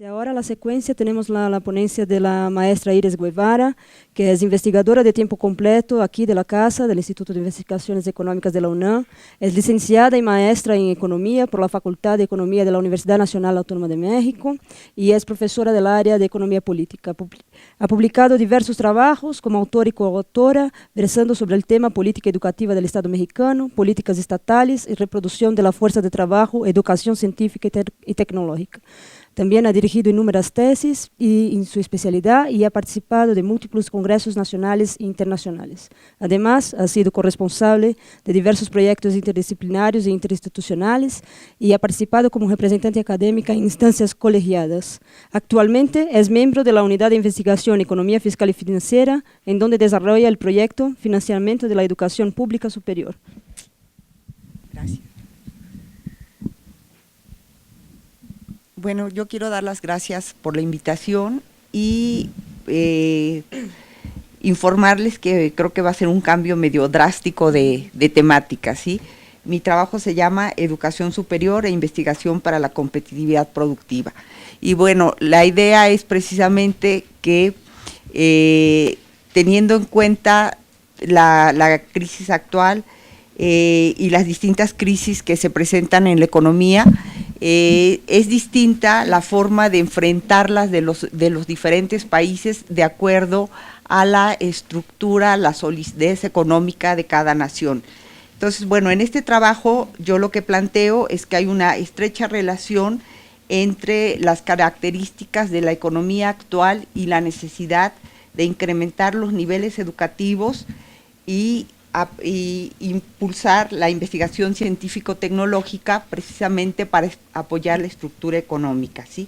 Ahora la secuencia tenemos la ponencia de la maestra Iris Guevara, que es investigadora de tiempo completo aquí de la casa, del Instituto de Investigaciones Económicas de la UNAM. Es licenciada y maestra en Economía por la Facultad de Economía de la Universidad Nacional Autónoma de México y es profesora del área de Economía Política. Ha publicado diversos trabajos como autora y coautora, versando sobre el tema política educativa del Estado mexicano, políticas estatales y reproducción de la fuerza de trabajo, educación científica y tecnológica. También ha dirigido inúmeras tesis en su especialidad y ha participado de múltiples congresos nacionales e internacionales. Además, ha sido corresponsable de diversos proyectos interdisciplinarios e interinstitucionales y ha participado como representante académica en instancias colegiadas. Actualmente es miembro de la Unidad de Investigación Economía Fiscal y Financiera, en donde desarrolla el proyecto Financiamiento de la Educación Pública Superior. Gracias. Bueno, yo quiero dar las gracias por la invitación y informarles que creo que va a ser un cambio medio drástico de temática, ¿sí? Mi trabajo se llama Educación Superior e Investigación para la Competitividad Productiva. Y bueno, la idea es precisamente que teniendo en cuenta la crisis actual y las distintas crisis que se presentan en la economía, es distinta la forma de enfrentarlas de los diferentes países de acuerdo a la estructura, la solidez económica de cada nación. Entonces, bueno, en este trabajo yo lo que planteo es que hay una estrecha relación entre las características de la economía actual y la necesidad de incrementar los niveles educativos y impulsar la investigación científico-tecnológica precisamente para apoyar la estructura económica, ¿sí?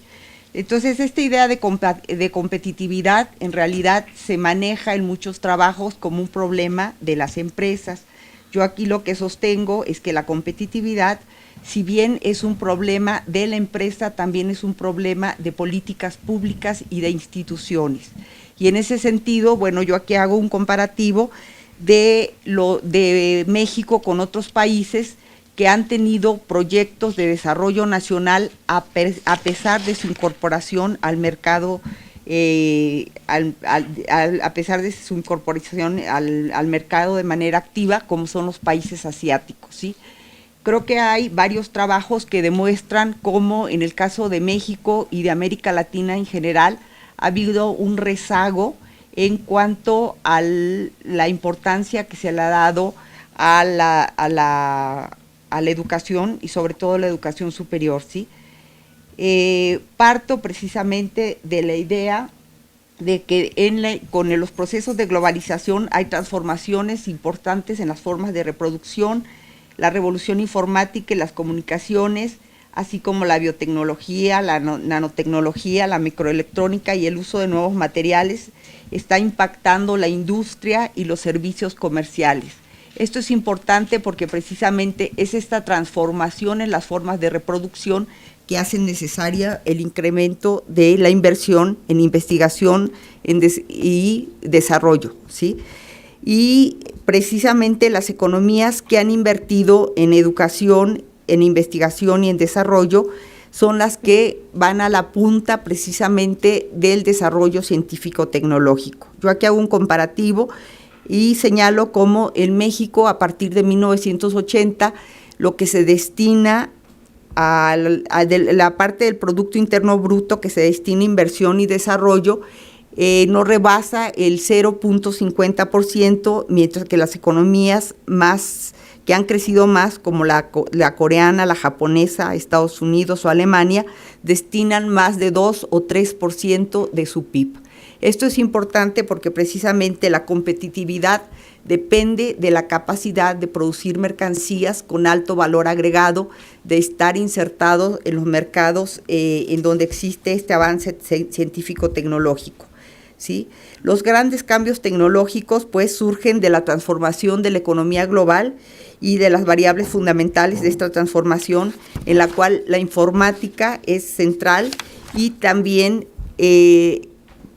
Entonces, esta idea de competitividad en realidad se maneja en muchos trabajos como un problema de las empresas. Yo aquí lo que sostengo es que la competitividad, si bien es un problema de la empresa, también es un problema de políticas públicas y de instituciones. Y en ese sentido, bueno, yo aquí hago un comparativo de México con otros países que han tenido proyectos de desarrollo nacional a pesar de su incorporación al mercado, a pesar de su incorporación al mercado de manera activa, como son los países asiáticos, ¿sí? Creo que hay varios trabajos que demuestran cómo en el caso de México y de América Latina en general ha habido un rezago en cuanto a la importancia que se le ha dado a la educación y sobre todo la educación superior, ¿sí? Parto precisamente de la idea de que con los procesos de globalización hay transformaciones importantes en las formas de reproducción, la revolución informática y las comunicaciones, así como la biotecnología, la nanotecnología, la microelectrónica y el uso de nuevos materiales, está impactando la industria y los servicios comerciales. Esto es importante porque precisamente es esta transformación en las formas de reproducción que hacen necesaria el incremento de la inversión en investigación y desarrollo, ¿sí? Y precisamente las economías que han invertido en educación, en investigación y en desarrollo son las que van a la punta precisamente del desarrollo científico-tecnológico. Yo aquí hago un comparativo y señalo cómo en México a partir de 1980 lo que se destina a la parte del Producto Interno Bruto que se destina a inversión y desarrollo no rebasa el 0.50%, mientras que las economías que han crecido más, como la coreana, la japonesa, Estados Unidos o Alemania, destinan más de 2 o 3% de su PIB. Esto es importante porque precisamente la competitividad depende de la capacidad de producir mercancías con alto valor agregado, de estar insertados en los mercados en donde existe este avance científico-tecnológico, ¿sí? Los grandes cambios tecnológicos pues surgen de la transformación de la economía global y de las variables fundamentales de esta transformación, en la cual la informática es central y también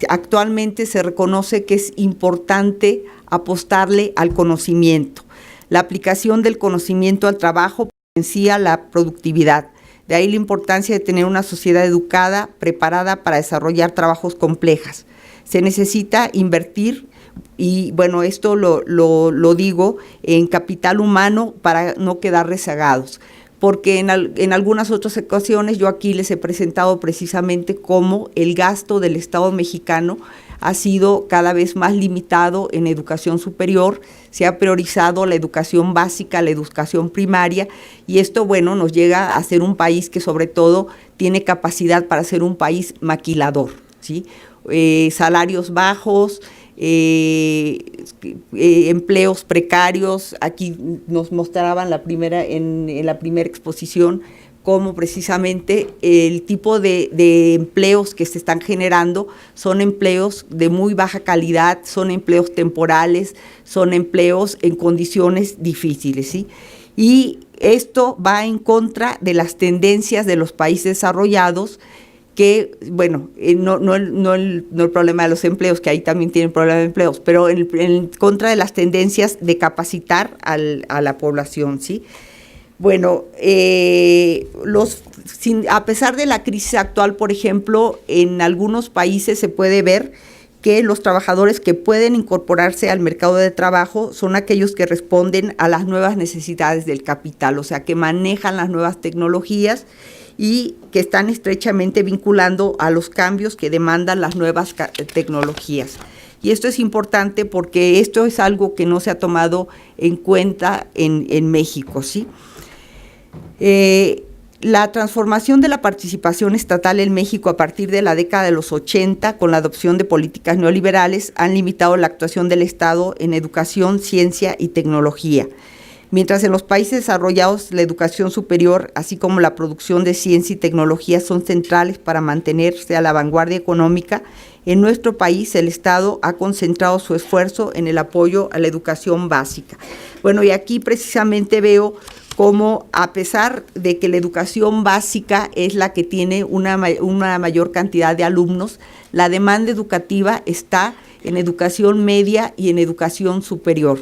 actualmente se reconoce que es importante apostarle al conocimiento. La aplicación del conocimiento al trabajo potencia la productividad. De ahí la importancia de tener una sociedad educada, preparada para desarrollar trabajos complejos. Se necesita invertir, y bueno, esto lo digo, en capital humano para no quedar rezagados, porque en algunas otras ocasiones yo aquí les he presentado precisamente cómo el gasto del Estado mexicano ha sido cada vez más limitado en educación superior, se ha priorizado la educación básica, la educación primaria, y esto, bueno, nos llega a ser un país que sobre todo tiene capacidad para ser un país maquilador, ¿sí? Salarios bajos, empleos precarios. Aquí nos mostraban en la primera exposición cómo precisamente el tipo de empleos que se están generando son empleos de muy baja calidad, son empleos temporales, son empleos en condiciones difíciles, ¿sí? Y esto va en contra de las tendencias de los países desarrollados, que, bueno, no el problema de los empleos, que ahí también tienen problema de empleos, pero en contra de las tendencias de capacitar a la población, ¿sí? Bueno, a pesar de la crisis actual, por ejemplo, en algunos países se puede ver que los trabajadores que pueden incorporarse al mercado de trabajo son aquellos que responden a las nuevas necesidades del capital, o sea, que manejan las nuevas tecnologías y que están estrechamente vinculando a los cambios que demandan las nuevas tecnologías. Y esto es importante porque esto es algo que no se ha tomado en cuenta en México, ¿sí? La transformación de la participación estatal en México a partir de la década de los 80, con la adopción de políticas neoliberales, han limitado la actuación del Estado en educación, ciencia y tecnología. Mientras en los países desarrollados la educación superior, así como la producción de ciencia y tecnología son centrales para mantenerse a la vanguardia económica, en nuestro país el Estado ha concentrado su esfuerzo en el apoyo a la educación básica. Bueno, y aquí precisamente veo cómo, a pesar de que la educación básica es la que tiene una mayor cantidad de alumnos, la demanda educativa está en educación media y en educación superior.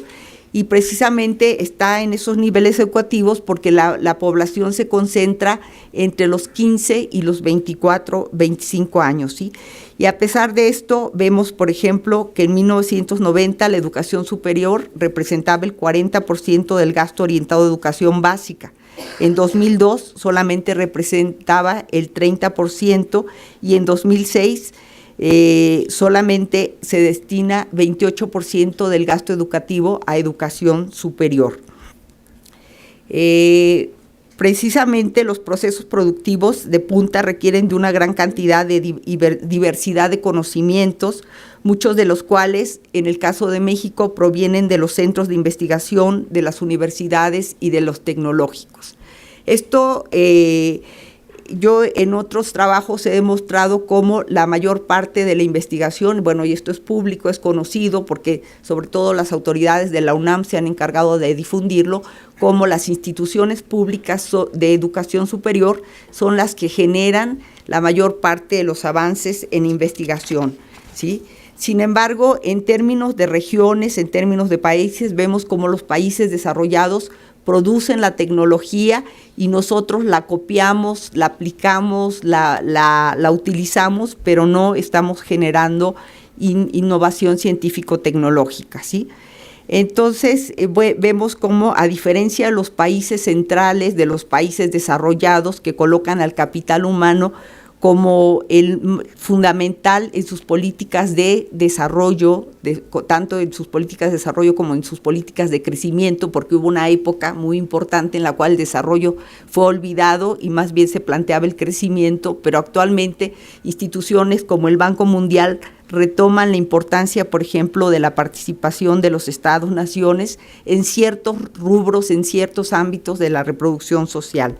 Y precisamente está en esos niveles educativos porque la población se concentra entre los 15 y los 24, 25 años, ¿sí? Y a pesar de esto, vemos, por ejemplo, que en 1990 la educación superior representaba el 40% del gasto orientado a educación básica. En 2002 solamente representaba el 30% y en 2006 solamente se destina 28% del gasto educativo a educación superior. Precisamente los procesos productivos de punta requieren de una gran cantidad de diversidad de conocimientos, muchos de los cuales, en el caso de México, provienen de los centros de investigación, de las universidades y de los tecnológicos. Esto yo en otros trabajos he demostrado cómo la mayor parte de la investigación, bueno, y esto es público, es conocido, porque sobre todo las autoridades de la UNAM se han encargado de difundirlo, cómo las instituciones públicas de educación superior son las que generan la mayor parte de los avances en investigación, ¿sí? Sin embargo, en términos de regiones, en términos de países, vemos cómo los países desarrollados producen la tecnología y nosotros la copiamos, la aplicamos, la utilizamos, pero no estamos generando innovación científico-tecnológica, ¿sí? Entonces, vemos cómo, a diferencia de los países centrales, de los países desarrollados que colocan al capital humano como el fundamental en sus políticas de desarrollo, tanto en sus políticas de desarrollo como en sus políticas de crecimiento, porque hubo una época muy importante en la cual el desarrollo fue olvidado y más bien se planteaba el crecimiento, pero actualmente instituciones como el Banco Mundial retoman la importancia, por ejemplo, de la participación de los Estados-naciones en ciertos rubros, en ciertos ámbitos de la reproducción social.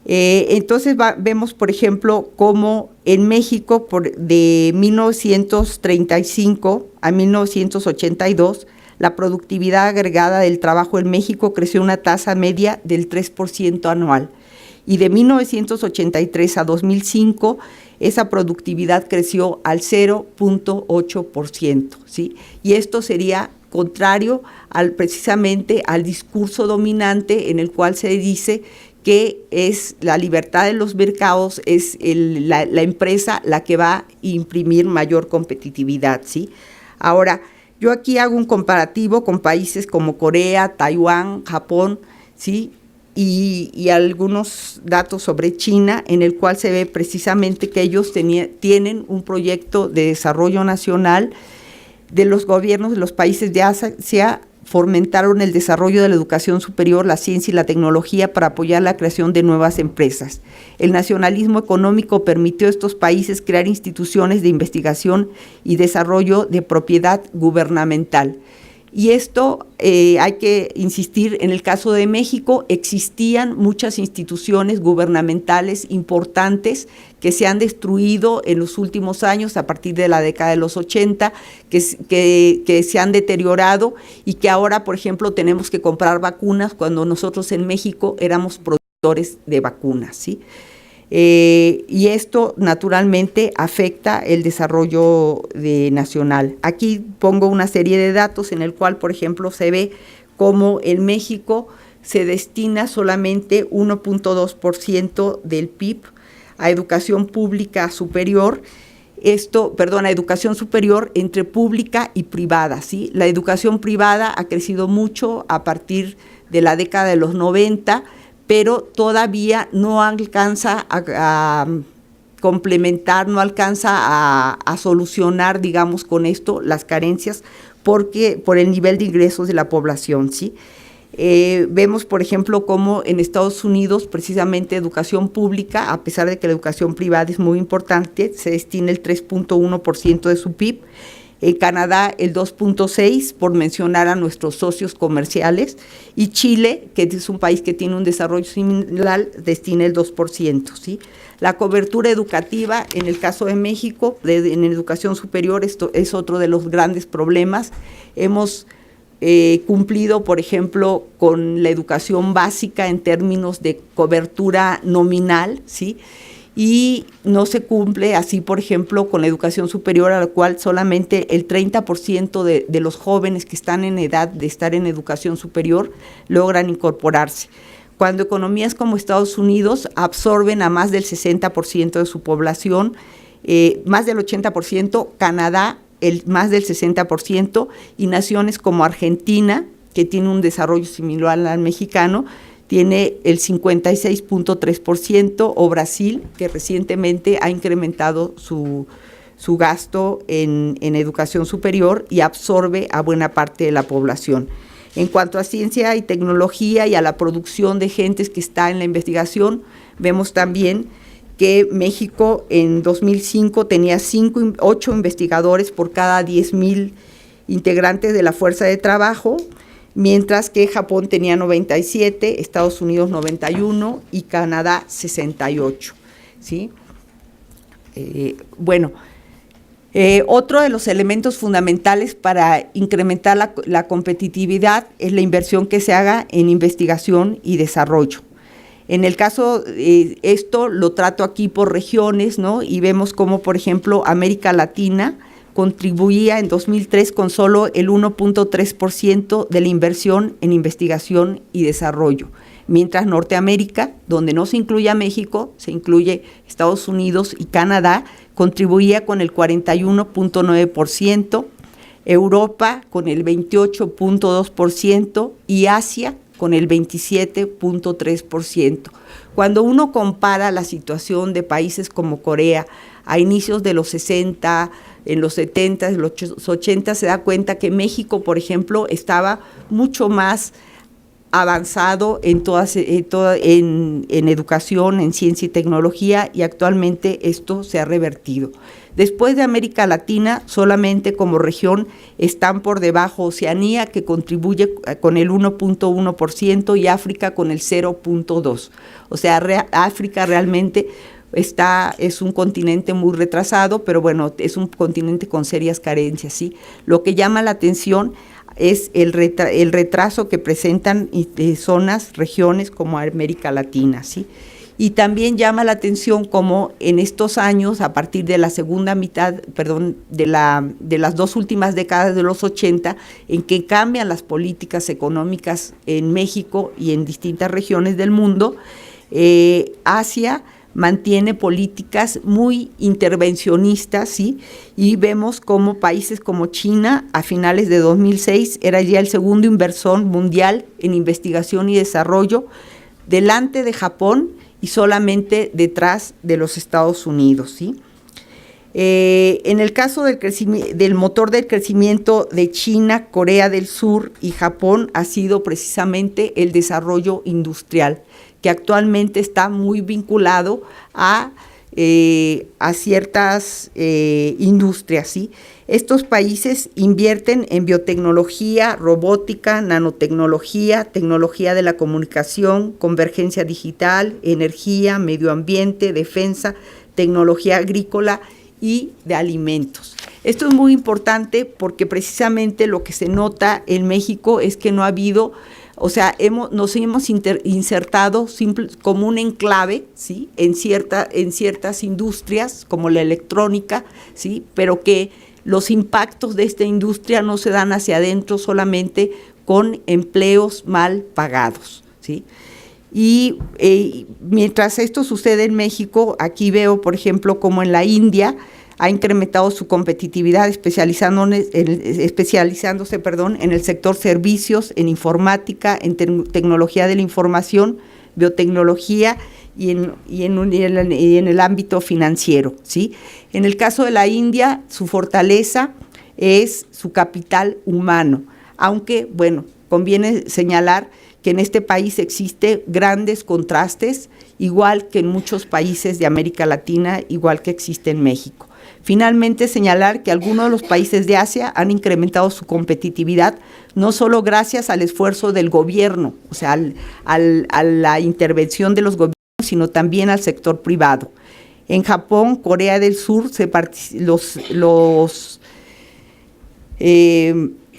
Entonces vemos, por ejemplo, cómo en México de 1935 a 1982 la productividad agregada del trabajo en México creció una tasa media del 3% anual, y de 1983 a 2005 esa productividad creció al 0.8%, ¿sí? Y esto sería contrario precisamente al discurso dominante en el cual se dice que es la libertad de los mercados, es la empresa la que va a imprimir mayor competitividad, ¿sí? Ahora, yo aquí hago un comparativo con países como Corea, Taiwán, Japón, ¿sí? Y algunos datos sobre China, en el cual se ve precisamente que ellos tienen un proyecto de desarrollo nacional de los gobiernos de los países de Asia. Fomentaron el desarrollo de la educación superior, la ciencia y la tecnología para apoyar la creación de nuevas empresas. El nacionalismo económico permitió a estos países crear instituciones de investigación y desarrollo de propiedad gubernamental. Y esto hay que insistir, en el caso de México existían muchas instituciones gubernamentales importantes que se han destruido en los últimos años, a partir de la década de los 80, que se han deteriorado y que ahora, por ejemplo, tenemos que comprar vacunas cuando nosotros en México éramos productores de vacunas, ¿sí? Y esto naturalmente afecta el desarrollo nacional. Aquí pongo una serie de datos en el cual, por ejemplo, se ve cómo en México se destina solamente 1.2% del PIB a educación pública superior, a educación superior entre pública y privada, ¿sí? La educación privada ha crecido mucho a partir de la década de los 90, pero todavía no alcanza a complementar, no alcanza a solucionar, digamos, con esto las carencias por el nivel de ingresos de la población, ¿sí? Vemos, por ejemplo, cómo en Estados Unidos, precisamente educación pública, a pesar de que la educación privada es muy importante, se destina el 3.1% de su PIB, en Canadá el 2.6%, por mencionar a nuestros socios comerciales, y Chile, que es un país que tiene un desarrollo similar, destina el 2%, ¿sí? La cobertura educativa, en el caso de México, en educación superior, esto es otro de los grandes problemas. Hemos cumplido, por ejemplo, con la educación básica en términos de cobertura nominal, ¿sí? Y no se cumple así, por ejemplo, con la educación superior, a la cual solamente el 30% de los jóvenes que están en edad de estar en educación superior logran incorporarse. Cuando economías como Estados Unidos absorben a más del 60% de su población, más del 80%, Canadá más del 60%, y naciones como Argentina, que tiene un desarrollo similar al mexicano, tiene el 56.3%, o Brasil, que recientemente ha incrementado su gasto en educación superior y absorbe a buena parte de la población. En cuanto a ciencia y tecnología y a la producción de gentes que está en la investigación, vemos también que México en 2005 tenía 8 investigadores por cada 10,000 integrantes de la fuerza de trabajo, mientras que Japón tenía 97, Estados Unidos 91 y Canadá 68, ¿sí? Otro de los elementos fundamentales para incrementar la competitividad es la inversión que se haga en investigación y desarrollo. En el caso, esto lo trato aquí por regiones, ¿no? Y vemos cómo, por ejemplo, América Latina contribuía en 2003 con solo el 1.3% de la inversión en investigación y desarrollo, mientras Norteamérica, donde no se incluye a México, se incluye Estados Unidos y Canadá, contribuía con el 41.9%, Europa con el 28.2% y Asia con el 27.3%. Cuando uno compara la situación de países como Corea a inicios de los 60, en los 70, en los 80, se da cuenta que México, por ejemplo, estaba mucho más avanzado en educación, en ciencia y tecnología, y actualmente esto se ha revertido. Después de América Latina, solamente como región están por debajo Oceanía, que contribuye con el 1.1%, y África con el 0.2%. O sea, África realmente es un continente muy retrasado, pero bueno, es un continente con serias carencias, ¿sí? Lo que llama la atención es el retraso que presentan zonas, regiones como América Latina, ¿sí? Y también llama la atención cómo en estos años, a partir de la segunda mitad, de las dos últimas décadas de los 80, en que cambian las políticas económicas en México y en distintas regiones del mundo, Asia mantiene políticas muy intervencionistas, ¿sí? Y vemos como países como China, a finales de 2006, era ya el segundo inversor mundial en investigación y desarrollo, delante de Japón y solamente detrás de los Estados Unidos, ¿sí? En el caso del motor del crecimiento de China, Corea del Sur y Japón ha sido precisamente el desarrollo industrial, que actualmente está muy vinculado a ciertas industrias, ¿sí? Estos países invierten en biotecnología, robótica, nanotecnología, tecnología de la comunicación, convergencia digital, energía, medio ambiente, defensa, tecnología agrícola y de alimentos. Esto es muy importante porque precisamente lo que se nota en México es que no ha habido, o sea, nos hemos insertado como un enclave, ¿sí? en ciertas industrias como la electrónica, ¿sí? Pero que los impactos de esta industria no se dan hacia adentro solamente con empleos mal pagados, ¿sí? Y mientras esto sucede en México, aquí veo, por ejemplo, como en la India ha incrementado su competitividad especializándose en el sector servicios, en informática, en tecnología de la información, biotecnología y en el ámbito financiero, ¿sí? En el caso de la India, su fortaleza es su capital humano, aunque, bueno, conviene señalar que en este país existe grandes contrastes, igual que en muchos países de América Latina, igual que existe en México. Finalmente, señalar que algunos de los países de Asia han incrementado su competitividad, no solo gracias al esfuerzo del gobierno, o sea, a la intervención de los gobiernos, sino también al sector privado. En Japón, Corea del Sur,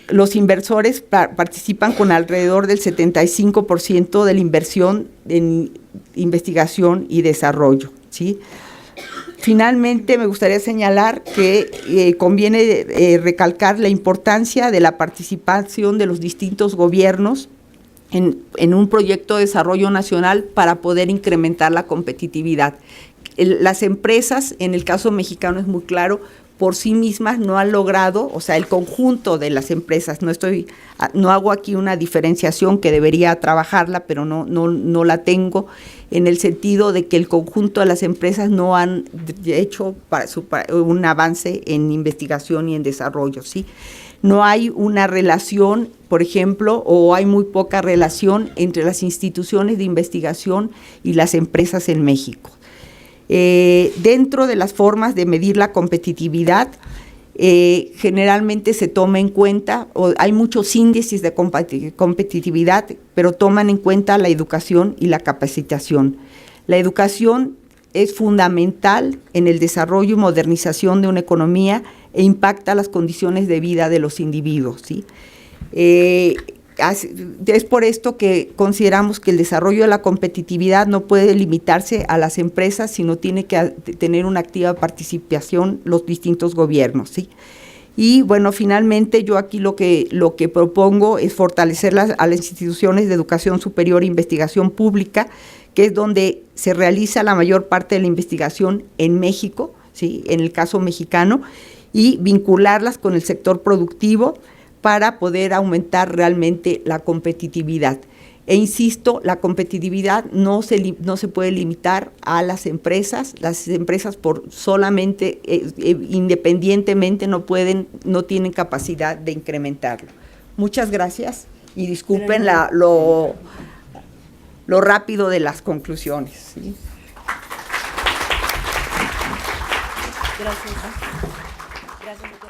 los inversores participan con alrededor del 75% de la inversión en investigación y desarrollo, ¿sí? Finalmente, me gustaría señalar que conviene recalcar la importancia de la participación de los distintos gobiernos en un proyecto de desarrollo nacional para poder incrementar la competitividad. Las empresas, en el caso mexicano es muy claro, por sí mismas no han logrado, o sea, el conjunto de las empresas, no hago aquí una diferenciación que debería trabajarla, pero no la tengo, en el sentido de que el conjunto de las empresas no han hecho un avance en investigación y en desarrollo, ¿sí? No hay una relación, por ejemplo, o hay muy poca relación entre las instituciones de investigación y las empresas en México. Dentro de las formas de medir la competitividad, generalmente se toma en cuenta, hay muchos índices de competitividad, pero toman en cuenta la educación y la capacitación. La educación es fundamental en el desarrollo y modernización de una economía e impacta las condiciones de vida de los individuos, ¿sí? Es por esto que consideramos que el desarrollo de la competitividad no puede limitarse a las empresas, sino tiene que tener una activa participación los distintos gobiernos, ¿sí? Y bueno, finalmente yo aquí lo que propongo es fortalecer a las instituciones de educación superior e investigación pública, que es donde se realiza la mayor parte de la investigación en México, ¿sí? En el caso mexicano, y vincularlas con el sector productivo, para poder aumentar realmente la competitividad. E insisto, la competitividad no se puede limitar a las empresas por solamente, independientemente no tienen capacidad de incrementarlo. Muchas gracias y disculpen lo rápido de las conclusiones, ¿sí? Gracias. Gracias.